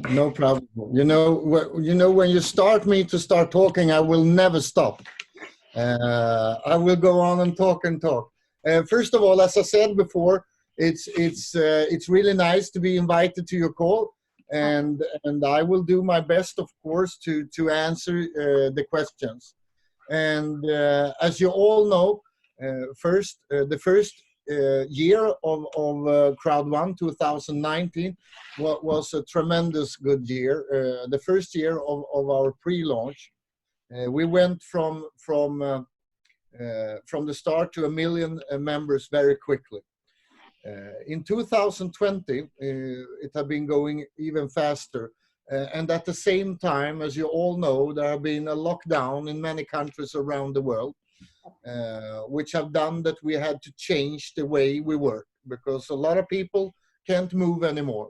No problem. When you start me to start talking, I will never stop. I will go on and talk and talk. First of all, as I said before, it's really nice to be invited to your call, and I will do my best, of course, to answer the questions. And as you all know, the first year of crowd1 2019 was a tremendous good year. The first year of our pre-launch, we went from the start to 1 million members very quickly. In 2020, it had been going even faster. And at the same time, as you all know, there have been a lockdown in many countries around the world, which have done that we had to change the way we work, because a lot of people can't move anymore.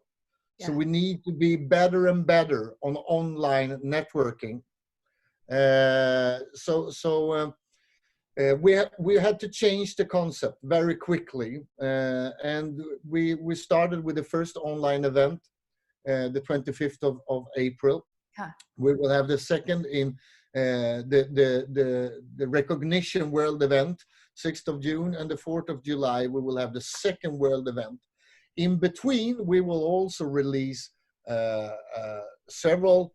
Yeah. So we need to be better and better on online networking. We had to change the concept very quickly, and we started with the first online event, the 25th of April. Huh. We will have the second in the recognition world event, 6th of June, and the 4th of July. We will have the second world event. In between, we will also release several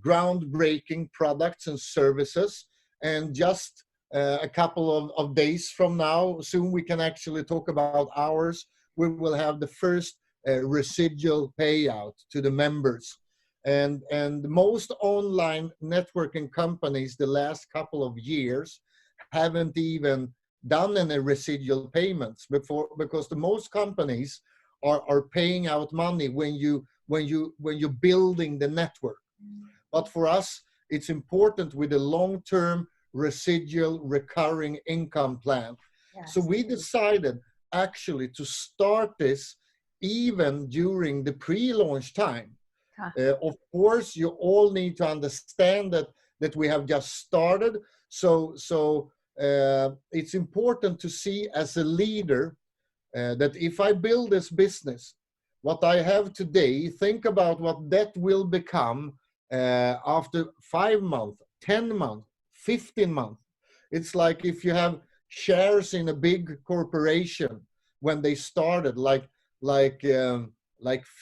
groundbreaking products and services, and just a couple of days from now, soon we can actually talk about ours, we will have the first residual payout to the members. And most online networking companies the last couple of years haven't even done any residual payments before, because the most companies are paying out money when you're building the network. But for us, it's important with a long-term residual recurring income plan. Yes. So we decided actually to start this even during the pre-launch time. Huh. Of course, you all need to understand that we have just started. So it's important to see as a leader that if I build this business, what I have today, think about what that will become after 5 months, 10 months, 15 months. It's like if you have shares in a big corporation when they started, like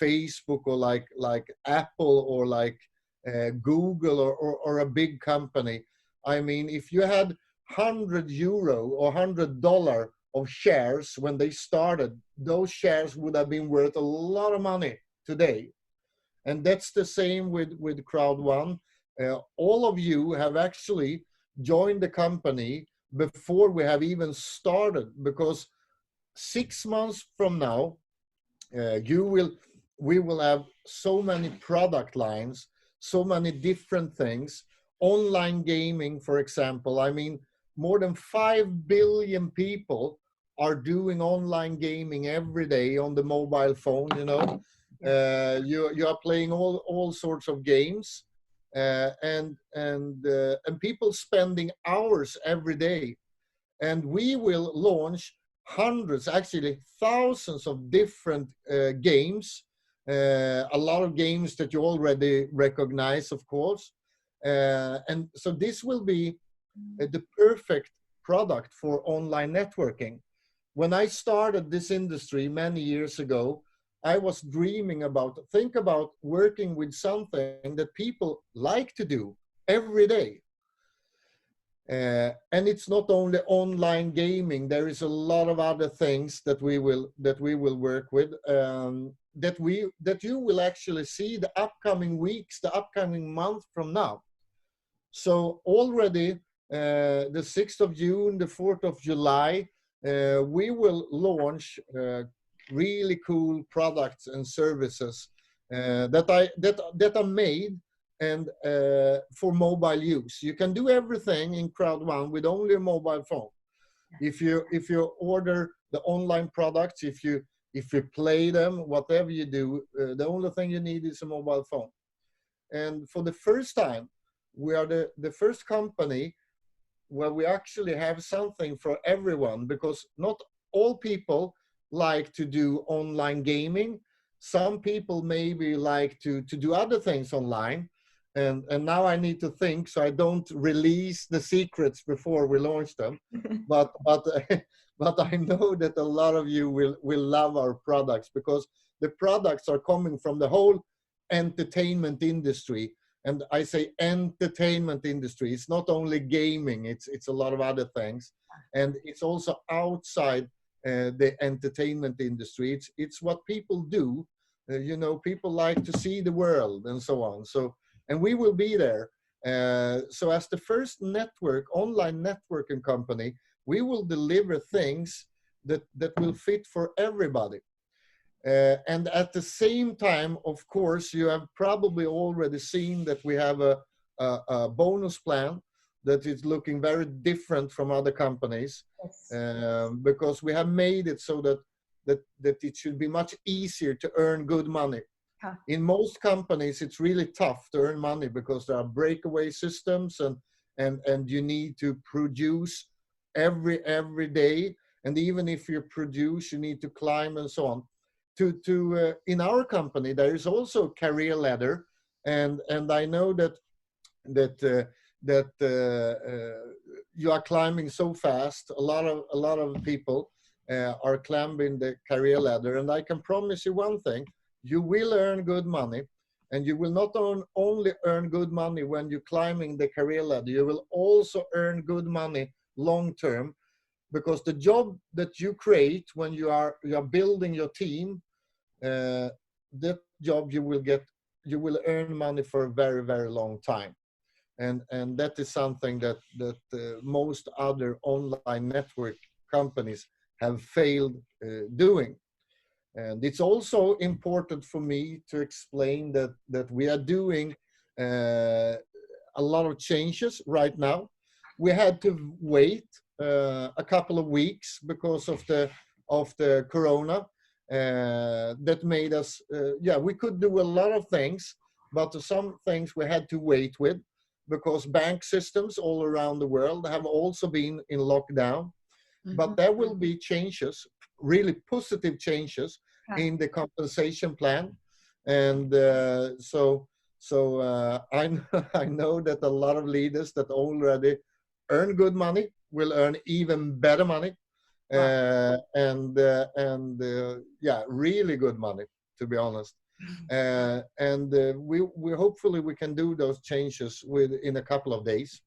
Facebook or like Apple or like Google or a big company. I mean, if you had €100 or $100 of shares when they started, those shares would have been worth a lot of money today. And that's the same with crowd1. All of you have actually joined the company before we have even started, because 6 months from now, we will have so many product lines, so many different things. Online gaming, for example, I mean, more than 5 billion people are doing online gaming every day on the mobile phone, you know. You are playing all sorts of games, and people spending hours every day. And we will launch hundreds, actually thousands of different games, a lot of games that you already recognize, of course. And so this will be the perfect product for online networking. When I started this industry many years ago, I was dreaming think about working with something that people like to do every day. And it's not only online gaming. There is a lot of other things that we will work with, that you will actually see the upcoming weeks, the upcoming month from now. So already the 6th of June, the 4th of July, we will launch really cool products and services that are made and for mobile use. You can do everything in crowd1 with only a mobile phone. If you order the online products, if you play them, whatever you do, the only thing you need is a mobile phone. And for the first time, we are the first company where we actually have something for everyone, because not all people like to do online gaming. some people maybe like to do other things online. And now I need to think so I don't release the secrets before we launch them. But but I know that a lot of you will love our products, because the products are coming from the whole entertainment industry. And I say entertainment industry. It's not only gaming. It's a lot of other things, and it's also outside the entertainment industry. It's what people do. You know, people like to see the world and so on. So, and we will be there. So as the first network, online networking company, we will deliver things that will fit for everybody. And at the same time, of course, you have probably already seen that we have a bonus plan that is looking very different from other companies. Yes. Because we have made it so that it should be much easier to earn good money. Huh. In most companies, it's really tough to earn money because there are breakaway systems, and you need to produce every day. And even if you produce, you need to climb and so on. In our company, there is also a career ladder, and I know that you are climbing so fast. A lot of people are climbing the career ladder, and I can promise you one thing: you will earn good money, and you will not only earn good money when you're climbing the career ladder. You will also earn good money long term, because the job that you create when you are building your team, that job you will earn money for a very, very long time. And that is something that most other online network companies have failed doing. And it's also important for me to explain that we are doing a lot of changes right now. We had to wait a couple of weeks because of the corona. That made us, we could do a lot of things, but some things we had to wait with, because bank systems all around the world have also been in lockdown. Mm-hmm. But there will be changes, really positive changes in the compensation plan. And I know that a lot of leaders that already earn good money will earn even better money. Really good money, to be honest. We hopefully we can do those changes in a couple of days.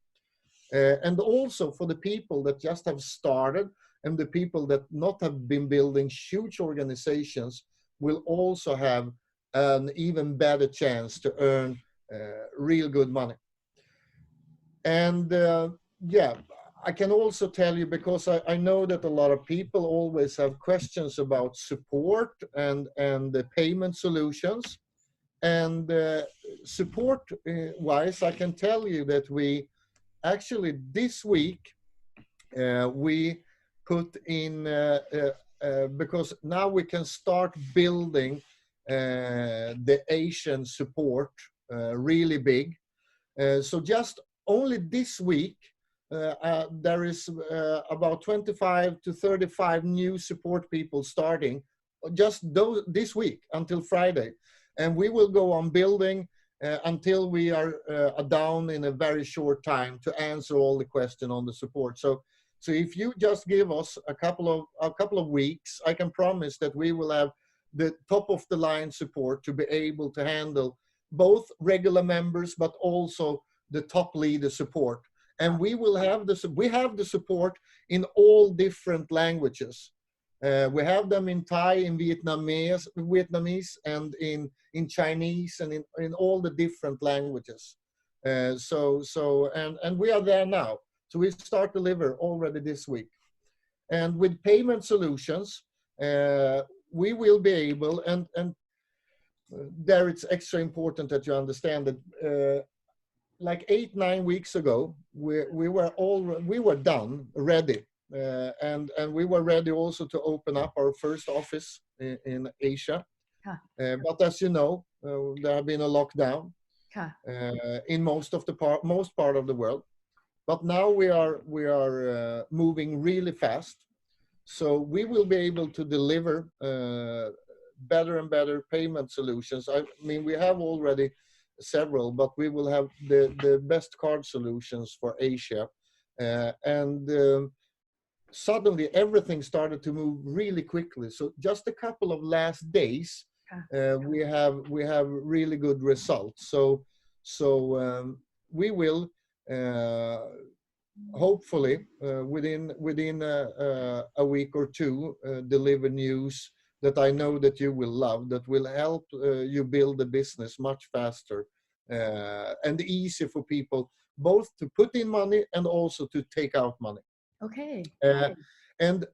And also for the people that just have started, and the people that not have been building huge organizations, will also have an even better chance to earn real good money. And I can also tell you, because I know that a lot of people always have questions about support and the payment solutions. And support wise, I can tell you that we actually this week we put in because now we can start building the Asian support really big. So just only this week, there is about 25 to 35 new support people starting just this week until Friday. And we will go on building until we are down in a very short time to answer all the questions on the support. So if you just give us a couple of weeks, I can promise that we will have the top of the line support to be able to handle both regular members, but also the top leader support. And we have the support in all different languages. We have them in Thai, in Vietnamese, and in Chinese, and in all the different languages. And we are there now. So we start deliver already this week. And with payment solutions, we will be able, and there it's extra important that you understand that like 8-9 weeks ago, we were done, ready. And we were ready also to open up our first office in Asia. Huh. But as you know, there have been a lockdown in most part of the world. But now we are moving really fast. So we will be able to deliver better and better payment solutions. I mean, we have already several, but we will have the best card solutions for Asia. And suddenly everything started to move really quickly. So just a couple of last days, we have really good results. So we will hopefully within a week or two deliver news that I know that you will love, that will help you build a business much faster and easy for people both to put in money and also to take out money. Okay. And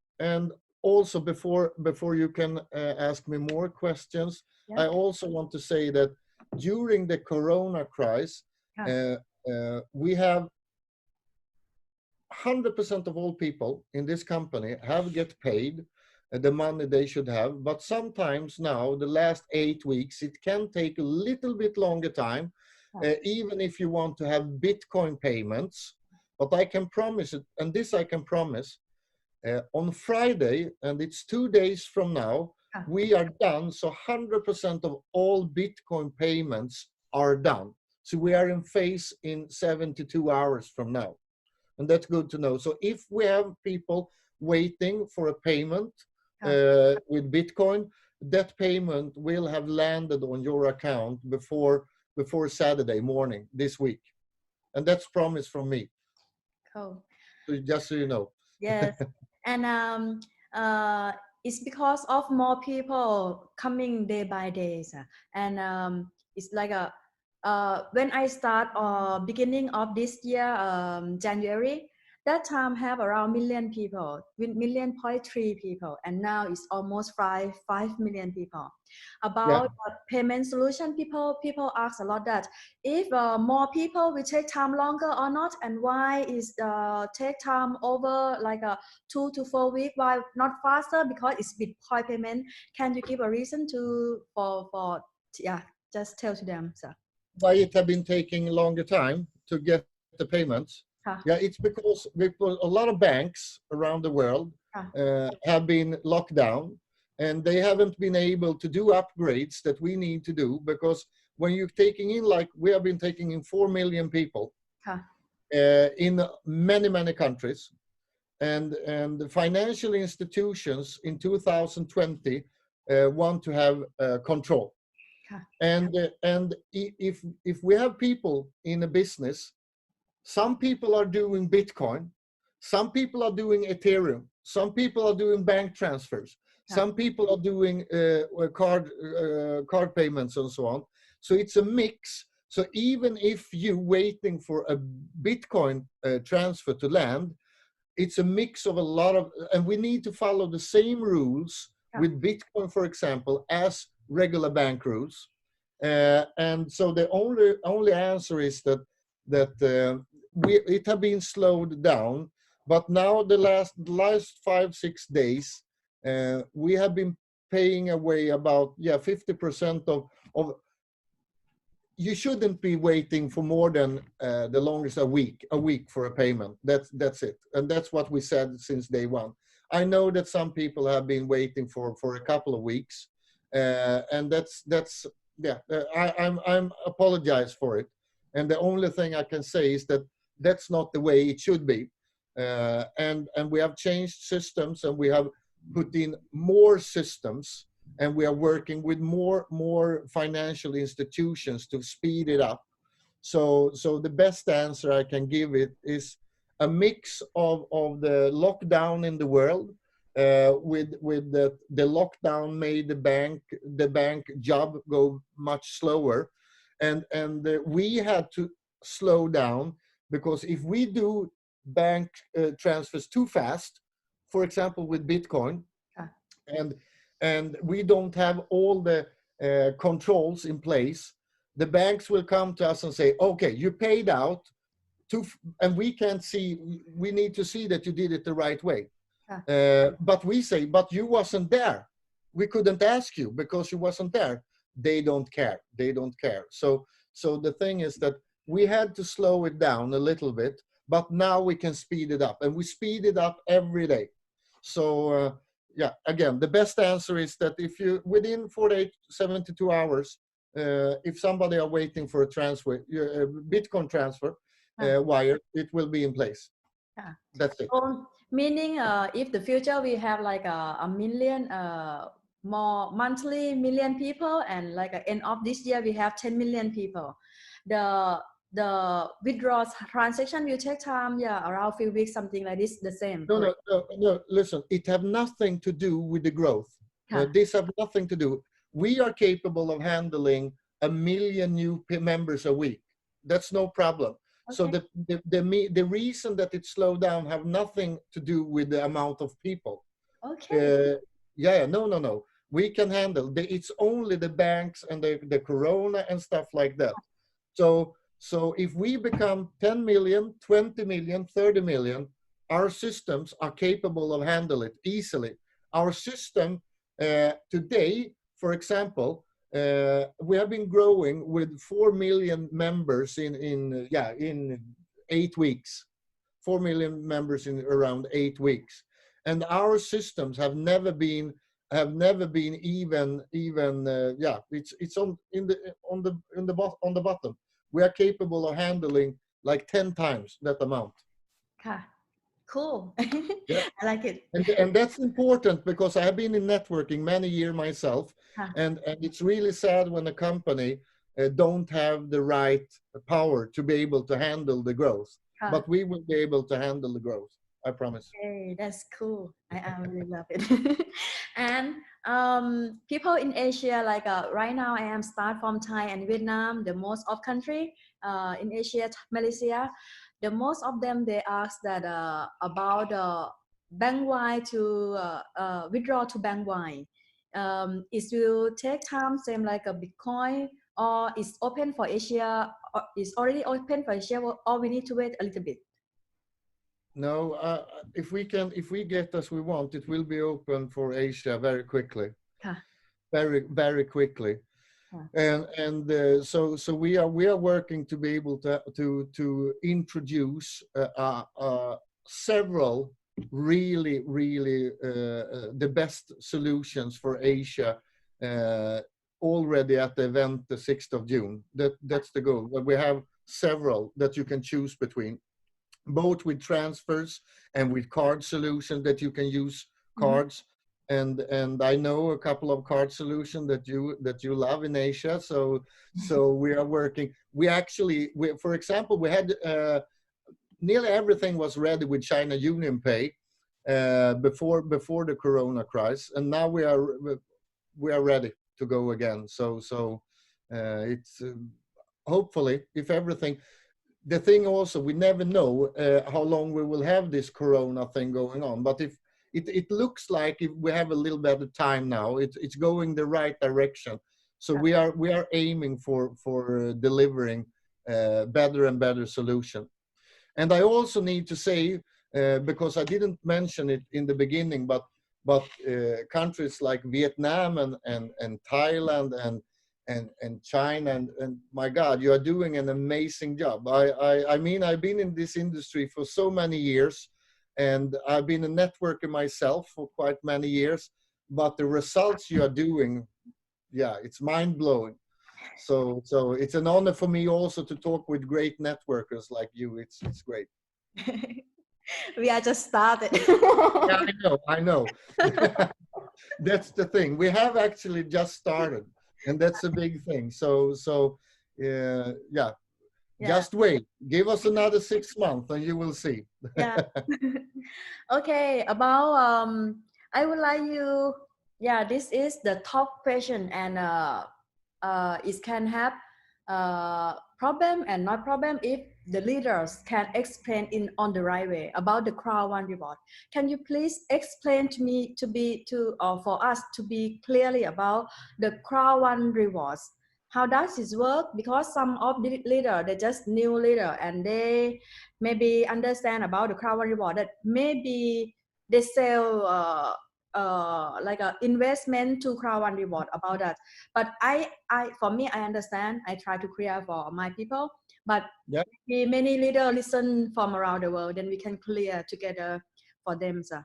also before you can ask me more questions, I also want to say that during the Corona crisis, we have 100% of all people in this company have get paid the money they should have, but sometimes now the last 8 weeks it can take a little bit longer time, even if you want to have Bitcoin payments. But I can promise it, and this I can promise, on Friday, and it's 2 days from now, we are done. So 100% of all Bitcoin payments are done. So we are in phase in 72 hours from now. And that's good to know. So if we have people waiting for a payment with Bitcoin, that payment will have landed on your account before Saturday morning this week. And that's promise from me. Cool. So just so you know. Yes. And it's because of more people coming day by day. And it's like when I start beginning of this year, January, that time have around million people, with 1.3 people, and now it's almost 5 million people. About payment solution, people ask a lot that if more people will take time longer or not, and why is take time over like 2 to 4 weeks, why not faster? Because it's Bitcoin payment. Can you give a reason for just tell to them, sir? Why it have been taking a longer time to get the payments? It's because a lot of banks around the world have been locked down, and they haven't been able to do upgrades that we need to do, because when you're taking in, like we have been taking in 4 million people in many countries, and the financial institutions in 2020 want to have control. And if we have people in a business, some people are doing Bitcoin, some people are doing Ethereum, some people are doing bank transfers, some people are doing card payments and so on. So it's a mix. So even if you're waiting for a Bitcoin transfer to land, it's a mix of a lot of, and we need to follow the same rules with Bitcoin, for example, as regular bank rules. And so the only answer is that it have been slowed down, but now the last 5-6 days we have been paying away about 50% of. You shouldn't be waiting for more than the longest a week for a payment. That's it, and that's what we said since day one. I know that some people have been waiting for a couple of weeks, and I'm apologize for it. And the only thing I can say is that that's not the way it should be. And we have changed systems, and we have put in more systems, and we are working with more financial institutions to speed it up. So the best answer I can give it is a mix of the lockdown in the world, with the lockdown made the bank job go much slower, and we had to slow down, because if we do bank transfers too fast, for example with Bitcoin, and we don't have all the controls in place, the banks will come to us and say, okay, you paid out and we can't see, we need to see that you did it the right way. But we say, but you wasn't there. We couldn't ask you because you wasn't there. They don't care. So the thing is that we had to slow it down a little bit, but now we can speed it up, and we speed it up every day. So yeah, again, the best answer is that if you within 48, 72 hours, if somebody are waiting for a transfer, Bitcoin transfer wire, it will be in place. That's it. So, meaning if the future we have like a million more monthly million people, and like at end of this year we have 10 million people, the withdrawal transaction will take time, around few weeks, something like this, the same. No, listen, it have nothing to do with the growth. This have nothing to do. We are capable of handling 1 million new members a week. That's no problem. Okay. So the reason that it slowed down have nothing to do with the amount of people. Okay. No. We can handle. It's only the banks and the corona and stuff like that. So if we become 10 million, 20 million, 30 million, our systems are capable of handle it easily. Our system today, for example, we have been growing with 4 million members in 8 weeks. 4 million members in around 8 weeks, and our systems have never been even it's on the bottom. We are capable of handling like 10 times that amount. Cool. Yeah. I like it. And that's important because I have been in networking many years myself, and it's really sad when a company don't have the right power to be able to handle the growth. But we will be able to handle the growth. I promise. Hey, that's cool. I really love it. And people in Asia, like right now, I am start from Thai and Vietnam, the most of country in Asia, Malaysia. The most of them, they ask that about bank wide to withdraw to bank wide. It will take time, same like a Bitcoin, or it's open for Asia, or it's already open for Asia, or we need to wait a little bit. No, if we get as we want, it will be open for Asia very quickly, very quickly, and so we are working to be able to introduce several really the best solutions for Asia already at the event the 6th of June. That's the goal. We have several that you can choose between, both with transfers and with card solutions that you can use cards. And I know a couple of card solutions that you love in Asia. So we are working. For example, we had nearly everything was ready with China Union Pay before the Corona crisis, and now we are ready to go again. So it's hopefully, if everything. The thing also, we never know how long we will have this Corona thing going on. But if it looks like if we have a little bit of time now, it's going the right direction. So we are aiming for delivering better and better solution. And I also need to say, because I didn't mention it in the beginning, but countries like Vietnam and Thailand and China and my God, you are doing an amazing job. I mean, I've been in this industry for so many years, and I've been a networker myself for quite many years. But the results you are doing, it's mind blowing. So it's an honor for me also to talk with great networkers like you. It's great. We are just started. Yeah, I know. That's the thing. We have actually just started. And that's a big thing. So just wait. Give us another 6 months and you will see. Yeah. Okay, about I would like you, this is the top question, and it can have problem and not problem if the leaders can explain on the right way about the crowd1 reward. Can you please explain to me for us to be clearly about the crowd1 rewards? How does it work? Because some of the leader, they just new leader, and they maybe understand about the crowd1 reward, that maybe they sell like a investment to crowd1 reward about that. But for me, I understand. I try to clear for my people, but many leaders listen from around the world, then we can clear together for them. So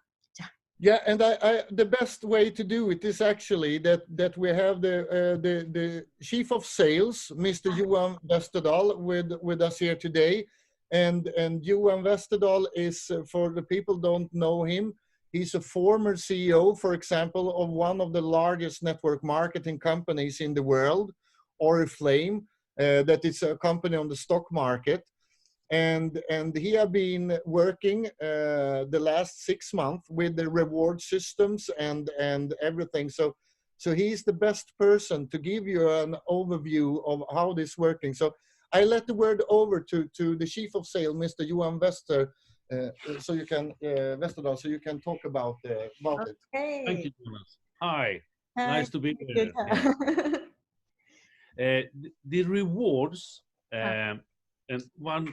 Yeah, and the best way to do it is actually that we have the chief of sales, Mr. Johan Westerdahl, with us here today, and Johan Westerdahl is, for the people don't know him, he's a former CEO, for example, of one of the largest network marketing companies in the world, Oriflame, that is a company on the stock market. And he have been working the last 6 months with the reward systems and everything. So he's the best person to give you an overview of how this working. So I let the word over to the chief of sales, Mr. Johan so you can Westerdahl, so you can talk about it. Thank you, Jonas. Hi. Hi. Nice to be here. The rewards, and one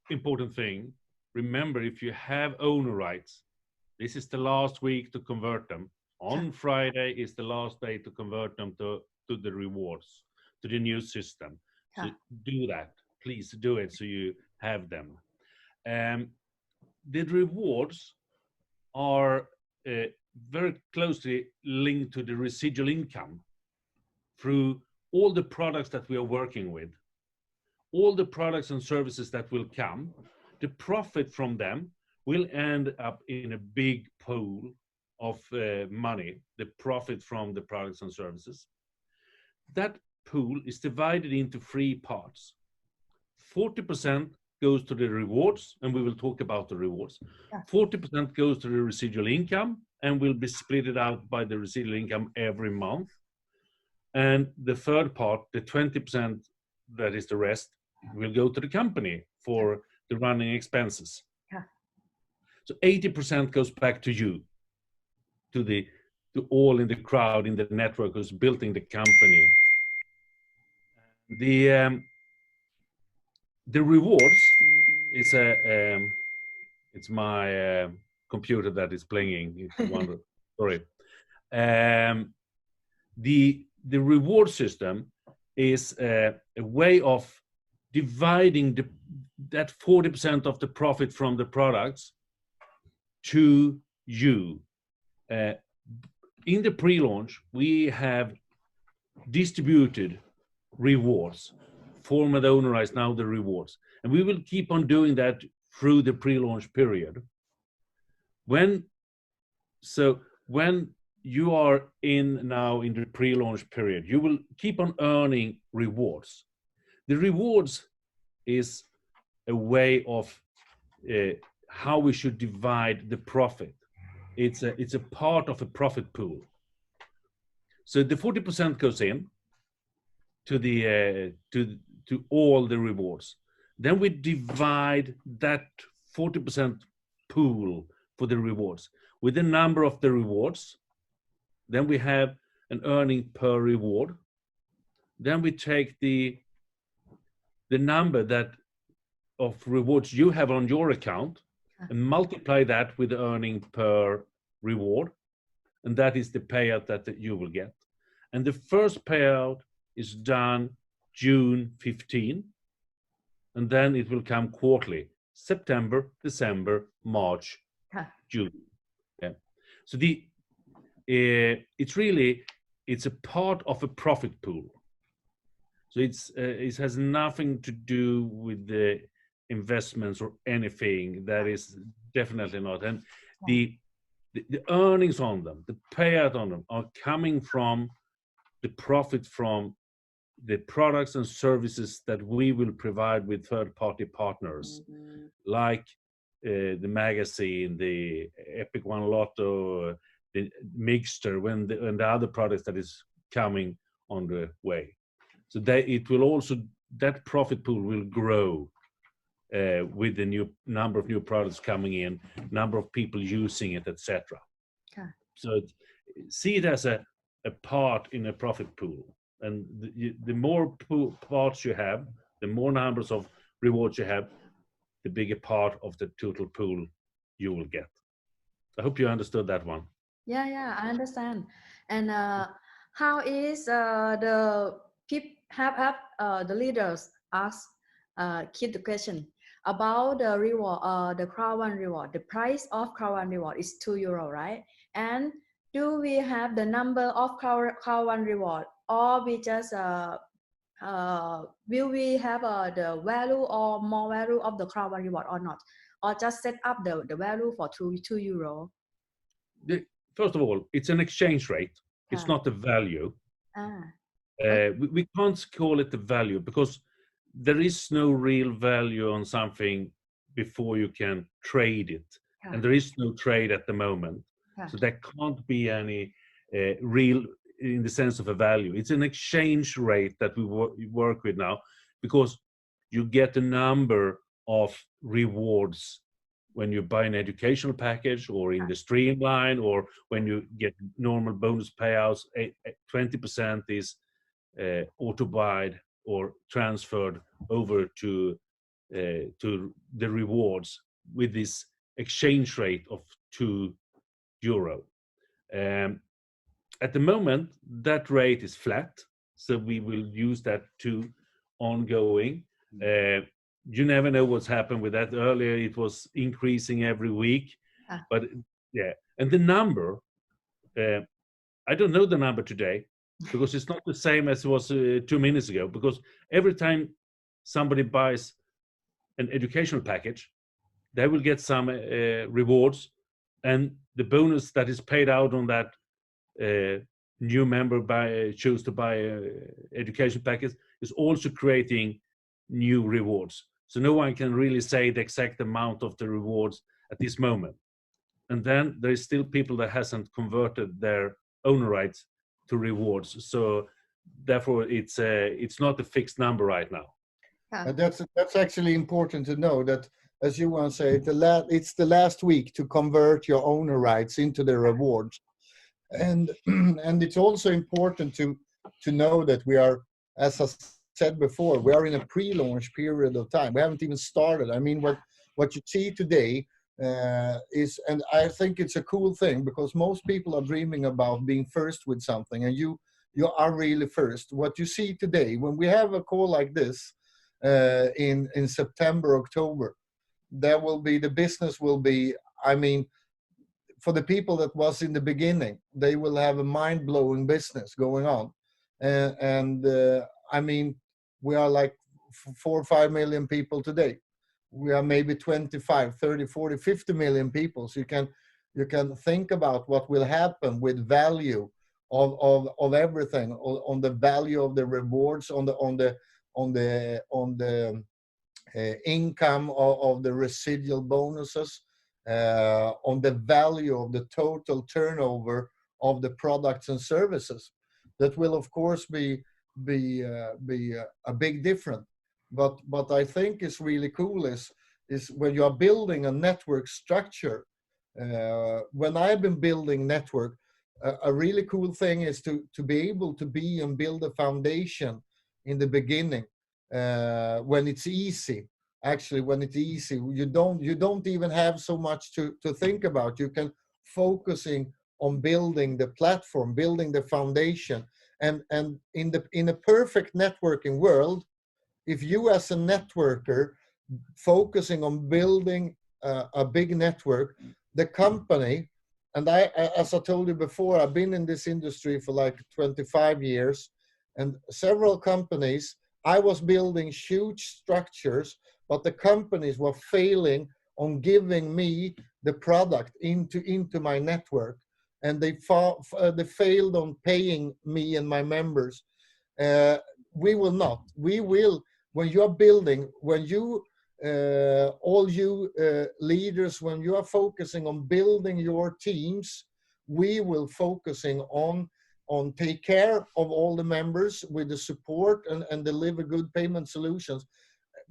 important thing, remember, if you have owner rights, this is the last week to convert them. On Friday is the last day to convert them to the rewards, to the new system. So do that. Please do it so you have them. The rewards are very closely linked to the residual income through all the products that we are working with. All the products and services that will come, the profit from them will end up in a big pool of money, the profit from the products and services. That pool is divided into 3 parts. 40% goes to the rewards, and we will talk about the rewards. 40% goes to the residual income and will be split out by the residual income every month. And the third part, the 20%, that is the rest, will go to the company for the running expenses. So 80% goes back to you, to all in the crowd, in the network who's building the company. The rewards is it's my computer that is playing. Sorry. The reward system is a way of dividing that 40% of the profit from the products to you. In the pre-launch, we have distributed rewards. Former owner rights, now the rewards. And we will keep on doing that through the pre-launch period. When you are now in the pre-launch period, you will keep on earning rewards. The rewards is a way of how we should divide the profit. It's a part of a profit pool. So the 40% goes in to the to all the rewards. Then we divide that 40% pool for the rewards with the number of the rewards. Then we have an earning per reward. Then we take the number of rewards you have on your account and multiply that with the earning per reward. And that is the payout that you will get. And the first payout is done June 15. And then it will come quarterly, September, December, March, June. Yeah. So it's a part of a profit pool. So it has nothing to do with the investments or anything. That is definitely not. And the earnings on them, the payout on them, are coming from the profit from the products and services that we will provide with third-party partners, like the magazine, the Epic One Lotto, the mixture, when the other products that is coming on the way. So that profit pool will grow with the new number of new products coming in, number of people using it, etc. So see it as a part in a profit pool. And the more parts you have, the more numbers of rewards you have, the bigger part of the total pool you will get. I hope you understood that one. Yeah, I understand. And how is the people have the leaders ask keep the question? about the reward, the crowd1 reward. The price of crowd1 reward is €2, right? And do we have the number of crowd1 reward, or we just will we have the value or more value of the crowd1 reward or not, or just set up the value for €2? First of all, it's an exchange rate. It's not a value. We can't call it the value because there is no real value on something before you can trade it. And there is no trade at the moment. So there can't be any real, in the sense of a value. It's an exchange rate that we work with now, because you get a number of rewards when you buy an educational package, or in the streamline, or when you get normal bonus payouts. 20% is auto-buyed or transferred over to the rewards with this exchange rate of €2. At the moment, that rate is flat, so we will use that to ongoing. You never know what's happened with that. Earlier, it was increasing every week, but yeah. And the number, I don't know the number today, because it's not the same as it was 2 minutes ago. Because every time somebody buys an educational package, they will get some rewards, and the bonus that is paid out on that new member choose to buy education package is also creating new rewards. So no one can really say the exact amount of the rewards at this moment. And then there is still people that hasn't converted their owner rights to rewards. So therefore, it's not a fixed number right now. That's actually important to know that, as you once say, it's the last week to convert your owner rights into the rewards. And it's also important to know that we are, as I said before, we are in a pre-launch period of time. We haven't even started. I mean, what you see today is, and I think it's a cool thing, because most people are dreaming about being first with something, and you are really first. What you see today, when we have a call like this in September, October, the business will be, I mean, for the people that was in the beginning, they will have a mind-blowing business going on. I mean, we are like 4 or 5 million people today. We are maybe 25, 30, 40, 50 million people. So you can think about what will happen with value of everything, on the value of the rewards, on the income of the residual bonuses, on the value of the total turnover of the products and services. That will, of course, be a big difference. But I think is really cool is when you are building a network structure. When I've been building network, a really cool thing is to be able to be and build a foundation in the beginning, when it's easy. Actually, when it's easy, you don't even have so much to think about. You can focusing on building the platform, building the foundation, and in a perfect networking world, if you as a networker focusing on building a big network, the company, and as I told you before, I've been in this industry for like 25 years, and several companies, I was building huge structures, but the companies were failing on giving me the product into my network, and they failed on paying me and my members. We will not. We will, when you are building, when you, all you leaders, when you are focusing on building your teams, we will focusing on take care of all the members with the support and deliver good payment solutions.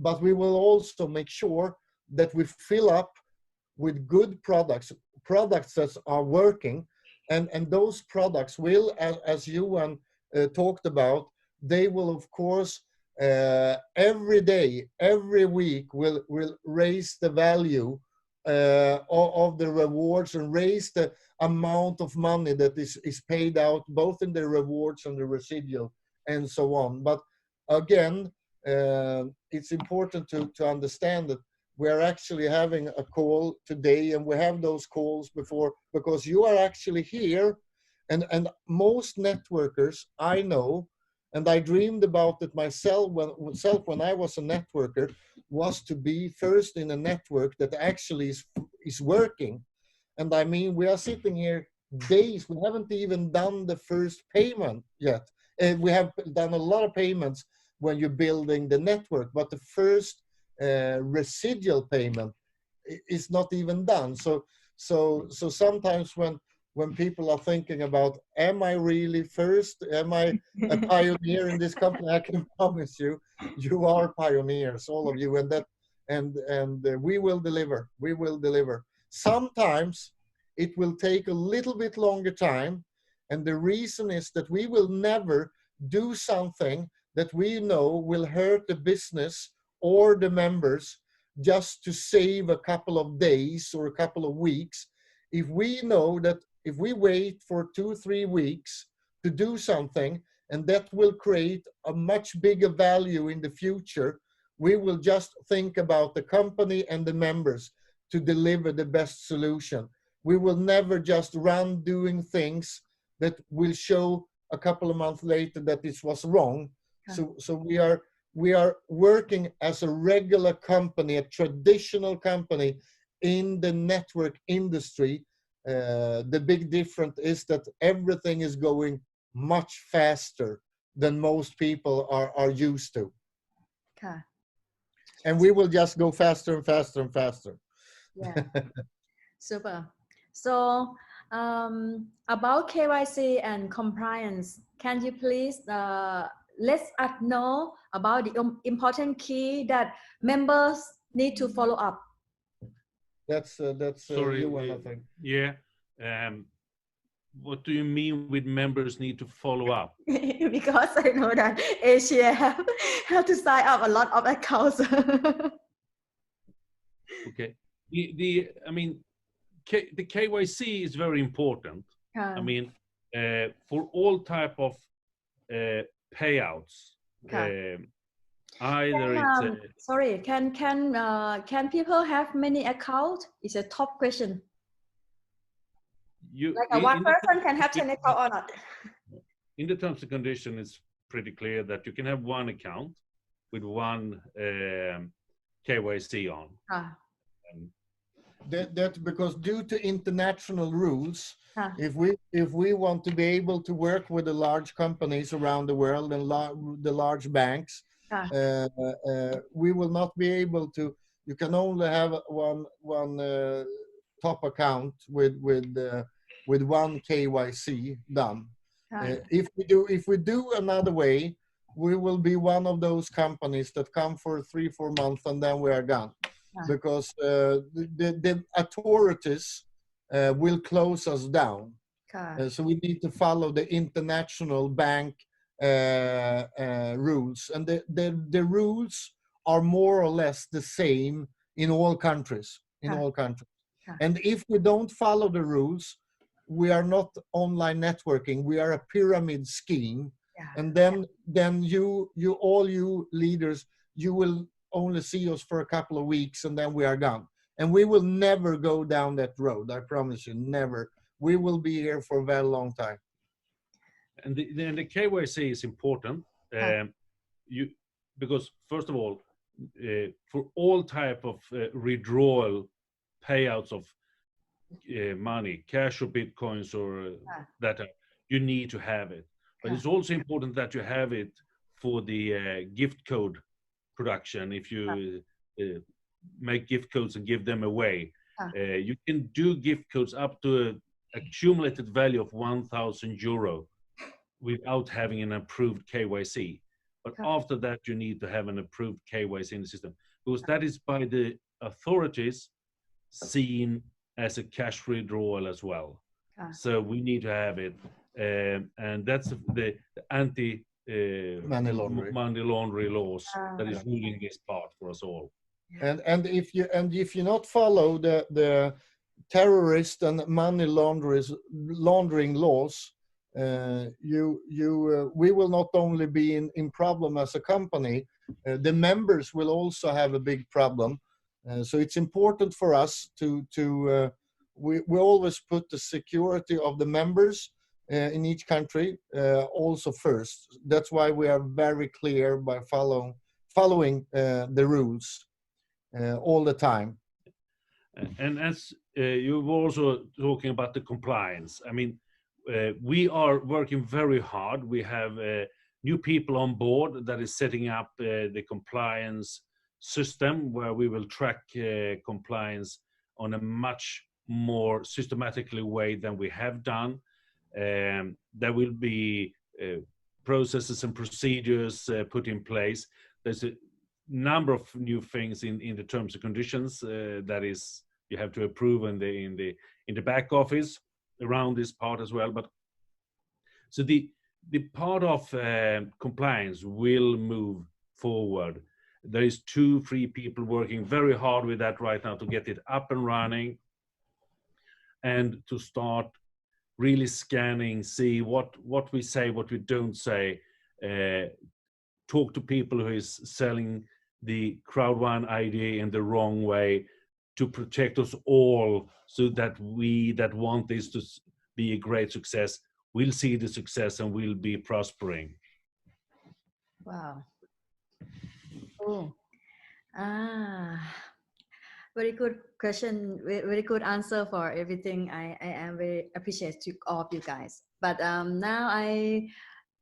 But we will also make sure that we fill up with good products that are working, and those products will, as Johan talked about, they will of course every day, every week will raise the value of the rewards and raise the amount of money that is paid out, both in the rewards and the residual and so on. But again, it's important to understand that we are actually having a call today, and we have those calls before, because you are actually here. And most networkers I know, and I dreamed about it myself when I was a networker, was to be first in a network that actually is working. And I mean, we are sitting here days, we haven't even done the first payment yet. And we have done a lot of payments when you're building the network, but the first residual payment is not even done. So sometimes when people are thinking about, am I really first? Am I a pioneer in this company? I can promise you, you are pioneers, all of you, and we will deliver. We will deliver. Sometimes it will take a little bit longer time, and the reason is that we will never do something that we know will hurt the business or the members just to save a couple of days or a couple of weeks. If we know that if we wait for 2-3 weeks to do something, and that will create a much bigger value in the future, we will just think about the company and the members to deliver the best solution. We will never just run doing things that will show a couple of months later that this was wrong. So we are working as a regular company, a traditional company in the network industry. The big difference is that everything is going much faster than most people are used to. Okay. And we will just go faster and faster and faster. Yeah. Super. So about KYC and compliance, can you please let us know about the important key that members need to follow up? That's Sorry, you, I think. yeah. What do you mean with members need to follow up? Because I know that Asia have to sign up a lot of accounts. Okay. I mean, the KYC is very important. I mean, for all type of payouts. Either it's sorry, can people have many accounts? It's a top question. Like one person can have 10 accounts or not? In the terms and conditions, it's pretty clear that you can have one account with one KYC on. That because due to international rules, if we want to be able to work with the large companies around the world and the large banks, we will not be able to. You can only have one top account with one KYC done. If we do another way, we will be one of those companies that come for 3-4 months and then we are gone. Because the authorities will close us down. So we need to follow the international bank rules. And the rules are more or less the same in all countries. And if we don't follow the rules, we are not online networking. We are a pyramid scheme. And then you all you leaders, you will only see us for a couple of weeks and then we are gone. And we will never go down that road. I promise you, never. We will be here for a very long time. And the KYC is important. Because first of all, for all type of withdrawal payouts of money, cash or bitcoins or that, you need to have it. But it's also important that you have it for the gift code production. If you make gift codes and give them away, you can do gift codes up to an accumulated value of 1,000 euro without having an approved KYC. But after that, you need to have an approved KYC in the system, because that is by the authorities seen as a cash withdrawal as well. So we need to have it, and that's the anti money laundering laws that is ruling this part for us all. And if you not follow the terrorist and money laundering laws, we will not only be in problem as a company, the members will also have a big problem, So it's important for us we always put the security of the members in each country also first. That's why we are very clear by following the rules all the time. And as you were also talking about the compliance, I mean, we are working very hard. We have new people on board that is setting up the compliance system where we will track compliance on a much more systematically way than we have done. There will be processes and procedures put in place. There's a number of new things in the terms and conditions that is you have to approve in the back office around this part as well. But so the part of compliance will move forward. There is 2-3 people working very hard with that right now to get it up and running and to start really scanning, see what we say, what we don't say, talk to people who is selling the crowd1 idea in the wrong way to protect us all, so that we that want this to be a great success will see the success and will be prospering. Wow. Oh. Very good question. Very good answer for everything. I am very appreciative to all of you guys. But now I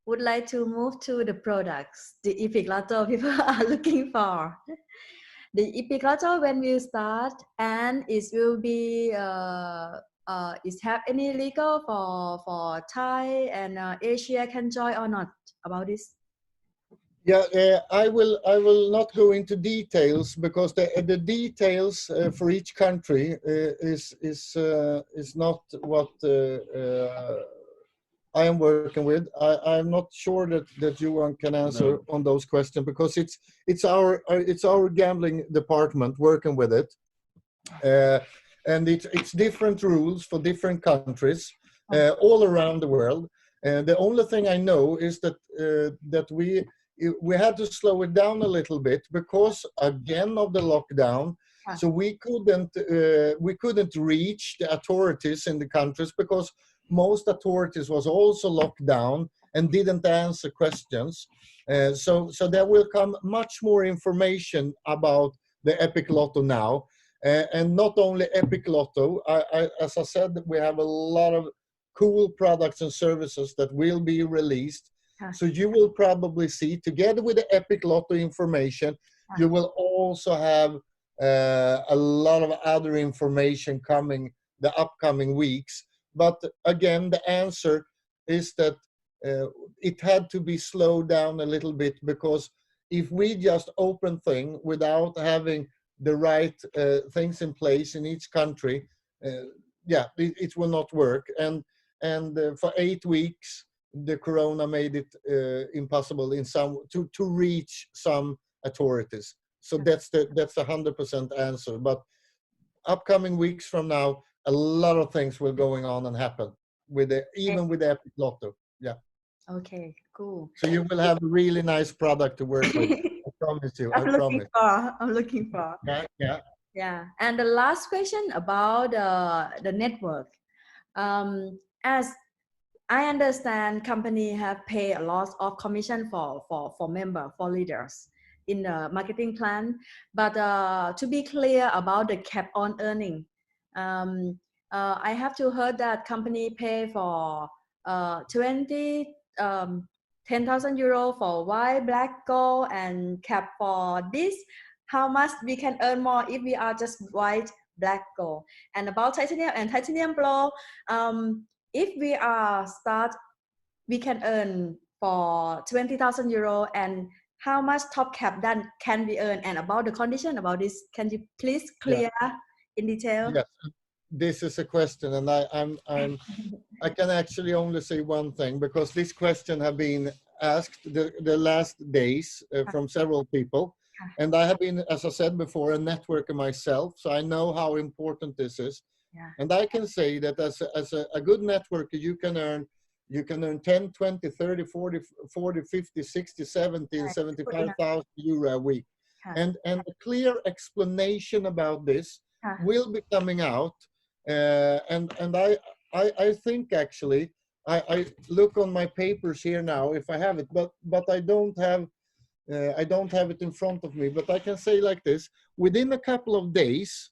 would like to move to the products the Epic Lotto people are looking for. The Epic Lotto, when we start, and it will be is have any legal for Thai and Asia can join or not about this? Yeah, I will not go into details because the details for each country is not what I am working with. I'm not sure that Johan can answer on those questions because it's our gambling department working with it, and it's different rules for different countries all around the world. The only thing I know is that we had to slow it down a little bit because again of the lockdown. So we couldn't reach the authorities in the countries because most authorities was also locked down and didn't answer questions. So there will come much more information about the Epic Lotto now, and not only Epic Lotto. As I said, we have a lot of cool products and services that will be released. So you will probably see, together with the Epic Lotto information, you will also have a lot of other information coming the upcoming weeks. But again, the answer is that it had to be slowed down a little bit, because if we just open things without having the right things in place in each country, it will not work. And for 8 weeks, the corona made it impossible to reach some authorities. So that's the 100% answer. But upcoming weeks from now, a lot of things will going on and happen even with the Epic Lotto. Yeah. Okay, cool. So you will have a really nice product to work with. I promise you. I'm looking for. Yeah. And the last question about the network. As I understand, company have paid a lot of commission for member, for leaders in the marketing plan. But to be clear about the cap on earning, I have to heard that company pay for 10,000 euro for white, black, gold, and cap for this. How much we can earn more if we are just white, black, gold? And about titanium and titanium pro, if we are start, we can earn for 20,000 euro, and how much top cap then can we earn? And about the condition about this, can you please clear in detail? Yes, this is a question, and I can actually only say one thing, because this question have been asked the last days from several people, and I have been, as I said before, a networker myself, so I know how important this is. And I can say that as a good networker, you can earn 10, 20, 30, 40, 50, 60, 70, and 75,000 euro a week. and a clear explanation about this will be coming out. And I think actually I look on my papers here now if I have it, but I don't have it in front of me. But I can say like this: within a couple of days,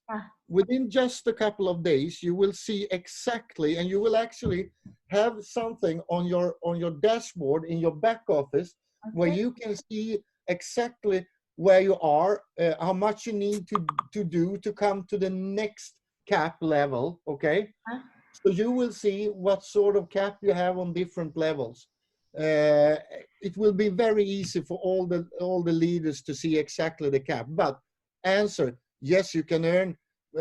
within just a couple of days, you will see exactly, and you will actually have something on your dashboard in your back office where you can see exactly where you are, how much you need to do to come to the next cap level. Okay, so you will see what sort of cap you have on different levels. It will be very easy for all the leaders to see exactly the cap. But answer: yes, you can earn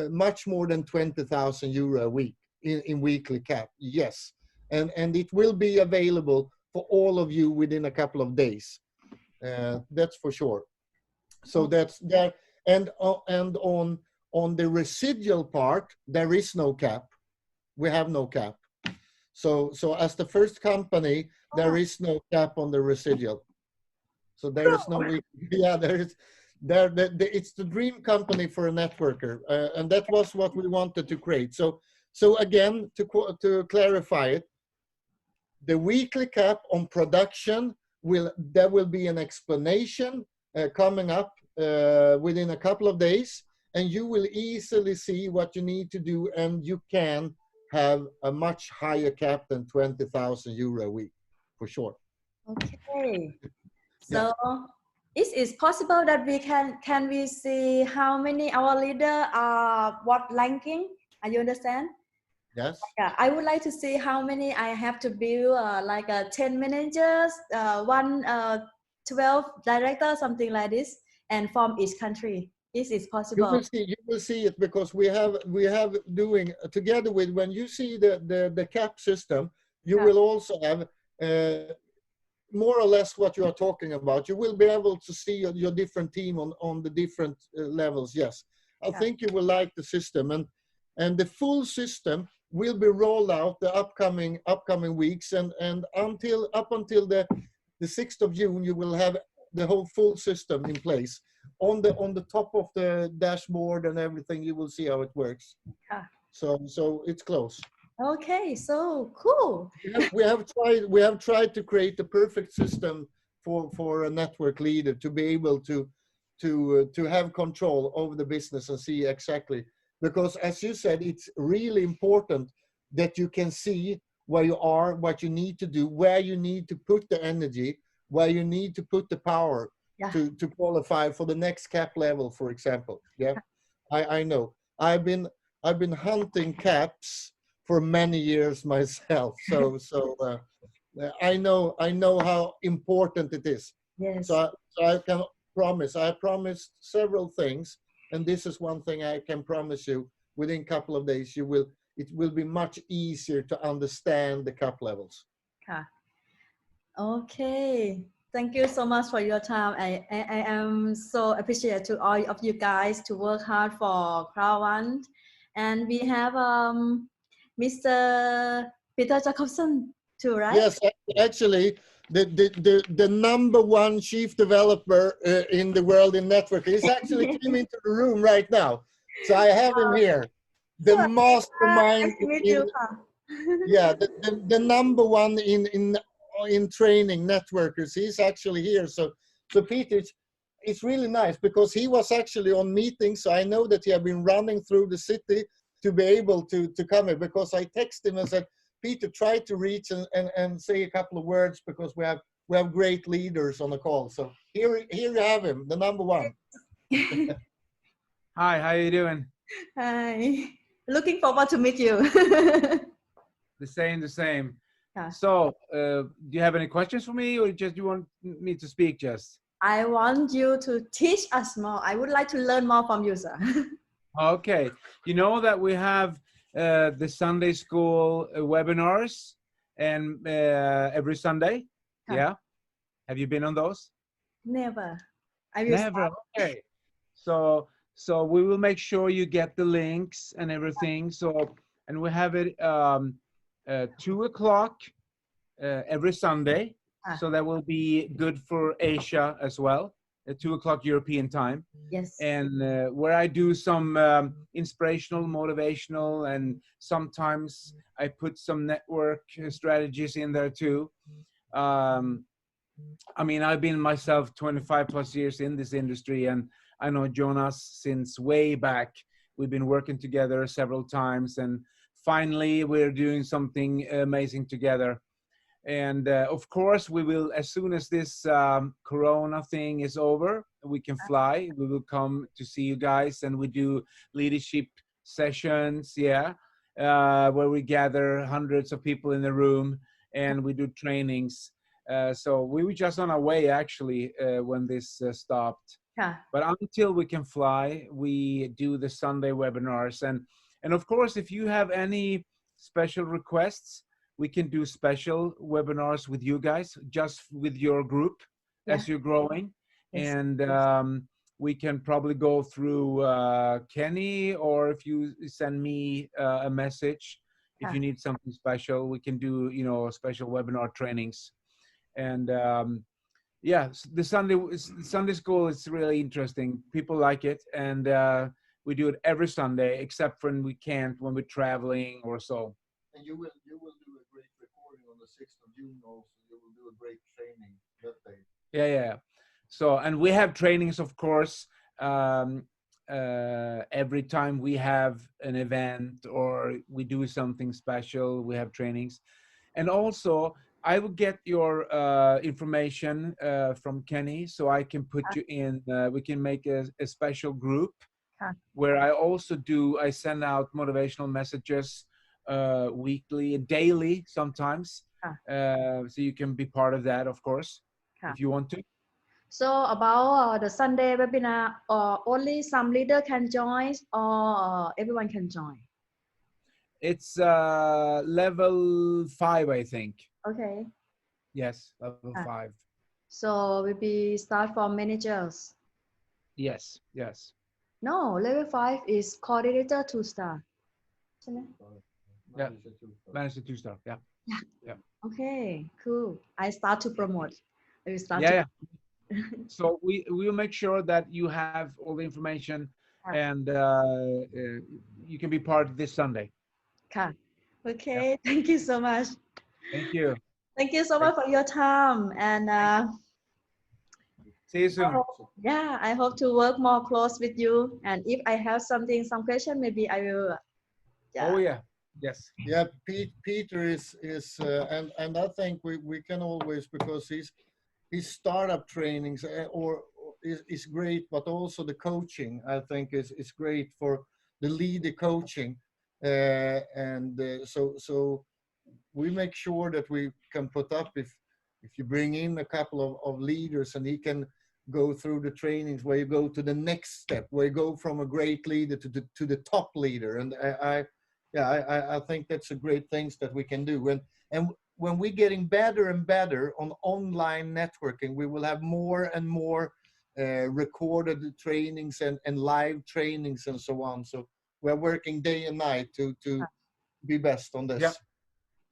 much more than 20,000 euro a week in weekly cap. Yes, and it will be available for all of you within a couple of days. That's for sure. So that's there. And on the residual part, there is no cap. We have no cap. So as the first company, there is no cap on the residual. So there is no, there is, it's the dream company for a networker. And that was what we wanted to create. So again, to clarify it, the weekly cap on production, there will be an explanation coming up within a couple of days, and you will easily see what you need to do, and you can have a much higher cap than 20,000 euro a week, for sure. Okay. So is it possible that we can we see how many our leader are what ranking? Are you understand? Yes. Yeah, I would like to see how many I have to build, like 10 managers, 12 directors, something like this, and from each country. Is it possible? You will see it, because we have doing together with, when you see the cap system, you will also have more or less what you are talking about. You will be able to see your different team on the different levels. Yes, I think you will like the system, and the full system will be rolled out the upcoming weeks, and up until the 6th of June, you will have the whole full system in place. On the top of the dashboard and everything, you will see how it works. So it's close. Okay, so cool. We have tried to create the perfect system for a network leader to be able to have control over the business and see exactly, because as you said, it's really important that you can see where you are, what you need to do, where you need to put the energy, where you need to put the power to qualify for the next cap level, for example. I know. I've been hunting caps for many years myself, so I know how important it is. Yes. So I can promise. I promised several things, and this is one thing I can promise you. Within a couple of days, it will be much easier to understand the cap levels. Okay. Thank you so much for your time. I am so appreciative to all of you guys to work hard for crowd1. And we have Mr. Peter Jacobson too, right? Yes, actually, the number one chief developer in the world in networking is actually came into the room right now. So I have him here. The mastermind. The number one in training networkers. He's actually here. So Peter, it's really nice, because he was actually on meetings. So I know that he had been running through the city to be able to come here, because I texted him and said, Peter, try to reach and say a couple of words, because we have great leaders on the call. So here you have him, the number one. Hi, how you doing? Hi. Looking forward to meet you. The same. So, do you have any questions for me, or just you want me to speak just? I want you to teach us more. I would like to learn more from you, sir. Okay. You know that we have the Sunday school webinars and every Sunday? Yeah. Have you been on those? Never. Never. Okay. So we will make sure you get the links and everything. So, and we have it 2 o'clock every Sunday. So that will be good for Asia as well. at 2 o'clock European time. Yes. And where I do some inspirational, motivational, and sometimes I put some network strategies in there too. I mean, I've been myself 25 plus years in this industry, and I know Jonas since way back. We've been working together several times, and finally we're doing something amazing together. And of course, we will, as soon as this Corona thing is over, we can fly. We will come to see you guys, and we do leadership sessions, where we gather hundreds of people in the room, and we do trainings. So we were just on our way, actually, when this stopped. But until we can fly, we do the Sunday webinars. And of course, if you have any special requests, we can do special webinars with you guys, just with your group as you're growing. Yes. And we can probably go through Kenny, or if you send me a message, if you need something special, we can do, you know, special webinar trainings. And the Sunday school is really interesting. People like it, and we do it every Sunday, except for when we can't, when we're traveling or so. And you will do a great recording on the 6th of June also. You will do a great training that day. Yeah. So, and we have trainings, of course, every time we have an event or we do something special, we have trainings. And also, I will get your information from Kenny, so I can put you in, we can make a special group where I send out motivational messages weekly, daily sometimes. So you can be part of that, of course, if you want to. So about the Sunday webinar, only some leader can join, or everyone can join? It's level 5, I think. Okay. Yes, level 5. So we be start from managers. Yes. No, level 5 is coordinator 2-star. Yeah, manager 2-star. Yeah. Okay, cool. I start to promote. I will start. Yeah. So we will make sure that you have all the information, and you can be part of this Sunday. Okay. Thank you so much. Thank you. Thank you so much for your time, and see you soon. I hope to work more close with you. And if I have some question, maybe I will. Oh yeah. Yes. Yeah, Peter is and I think we can always, because his startup trainings is great, but also the coaching I think is great for the leader coaching, so we make sure that we can put up, if you bring in a couple of leaders, and he can go through the trainings where you go to the next step, where you go from a great leader to the top leader. And I think that's a great things that we can do. And when we're getting better and better on online networking, we will have more and more recorded trainings and live trainings and so on. So we're working day and night to be best on this.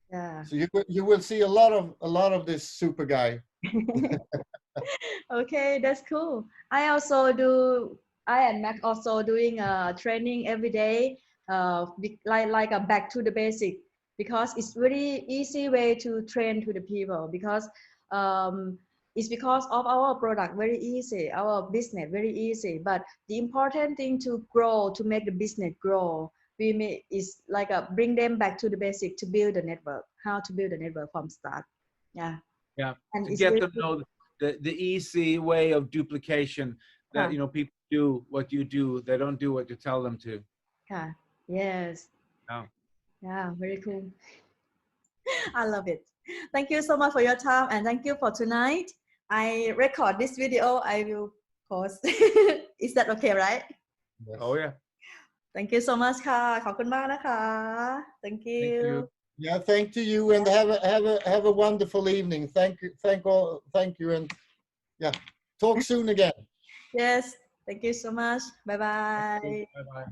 Yeah. So you will see a lot of this super guy. Okay, that's cool. I and Mac also doing training every day, like a back to the basic, because it's very easy way to train to the people, because it's because of our product very easy, our business very easy. But the important thing to grow, to make the business grow, is like bring them back to the basic, to build the network, how to build a network from start. Yeah. And to get them know the easy way of duplication, that you know, people do what you do, they don't do what you tell them to. Yes. Yeah, very cool. I love it. Thank you so much for your time, and thank you for tonight. I record this video, I will post. Is that okay, right? Yes. Oh yeah. Thank you so much ค่ะ ขอบคุณมากนะคะ Thank you. Thank you. Yeah, thank to you, and have a wonderful evening. Thank you, and talk soon again. Yes, thank you so much. Bye bye. Bye bye.